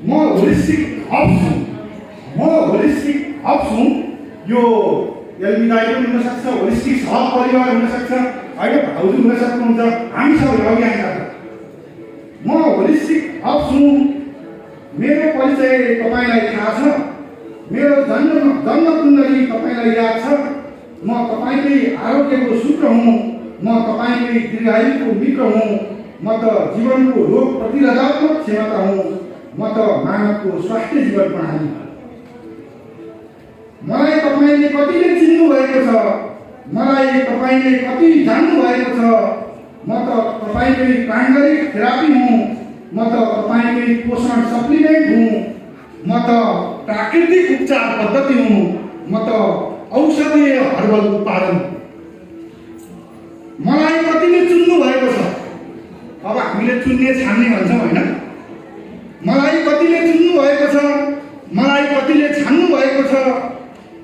म holistic hubs हुँ। म होलिस्टिक हब्स हुँ। यो एलबिदाई पनि हुनसक्छ, होलिस्टिक सह परिवार हुनसक्छ, होइन भाउजू हुन सक्नुहुन्छ, हामी सबै अघि आएका छौँ। म होलिस्टिक हब्स हुँ। मेरो परिचय तपाईँलाई थाहा छ। मेरो जन्म कुण्डली तपाईँलाई याद छ। म तपाईँकै आरोग्यको सूत्र हुँ। म तपाईँकै दीर्घायुको मित्र हुँ। म त जीवनको रोग प्रतिरोधात्मक क्षमता हुँ। म त मानवको स्वास्थ्य जीवन प्रणाली। मलाई तपाईँले कतिले चिन्नु भएको छ। मलाई तपाईँले कति जान्नु भएको छ। म त तपाईँकै प्राङ्गणिक थेरापी हुँ। म त तपाईँकै पोषण सप्लिमेन्ट हुँ। म त प्राकृतिक उपचार पद्धति हुँ। म त औषधीय हर्बल उत्पादन। मलाई कतिले चुन्नु भएको छ। अब हामीले चुन्ने छान्ने भन्छौँ होइन। मलाई कतिले चुन्नु भएको छ। मलाई कतिले छान्नु भएको छ।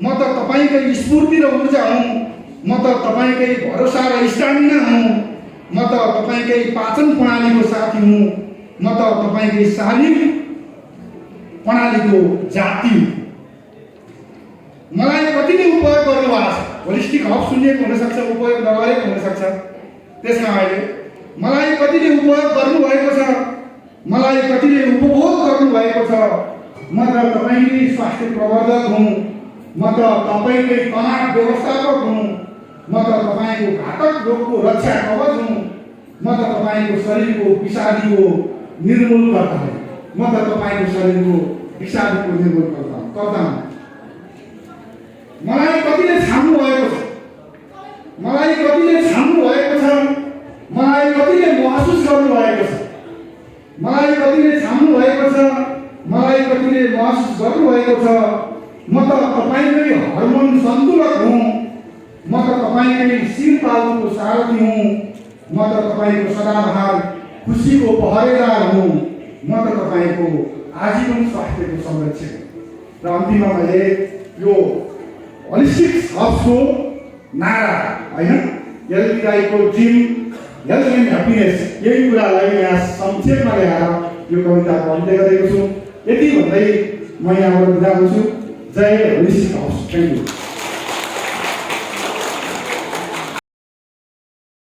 म त तपाईँकै स्फूर्ति र ऊर्जा हुँ। म त तपाईँकै भरोसा र स्टामिना हुँ। म त तपाईँकै पाचन प्रणालीको साथी हुँ। म त तपाईँकै शारीरिक प्रणालीको जाति हुँ। मलाई कतिले उपयोग गर्नुभएको छ। होलिस्टिक हब्स सुनिएको हुनसक्छ, उपयोग नगरेको हुनसक्छ। त्यसमा अहिले मलाई कतिले उपयोग गर्नुभएको छ। मलाई कतिले उपभोग गर्नुभएको छ। म त तपाईँकै स्वास्थ्य प्रवर्धक हुँ। म त तपाईँकै तनाव व्यवस्थापक हुँ। म त तपाईँको घातक रोगको रक्षा कवच हुँ। म त तपाईँको शरीरको विषादीको निर्मूलकर्ता हुँ। म त तपाईँको शरीरको विषादीको निर्मूलकर्ता हुँ। मलाई कतिले छान्नु भएको छ। मलाई कतिले छान्नु भएको छ। मलाई कतिले महसुस गर्नुभएको छ। मलाई कतिले छान्नु भएको छ। मलाई कतिले महसुस गर्नुभएको छ। म त तपाईँकै हर्मोन सन्तुलक हुँ। म त तपाईँकै शिरपालुको सारथी हुँ। म त तपाईँको सदाबहार खुसीको पहरेदार हुँ। म त तपाईँको आजीवन स्वास्थ्यको संरक्षक। र अन्तिममा मैले यो होलिस्टिक हब्सको नारा होइन, एलबिदाईको ड्रिम हेल्थ एन्ड ह्याप्पिनेस, यही कुरालाई यहाँ संक्षेपमा ल्याएर यो कविताको अन्त्य गरेको छु। यति भन्दै म यहाँबाट बिदा हुन्छु। जय होलिस्टिक हब्स। Thank you.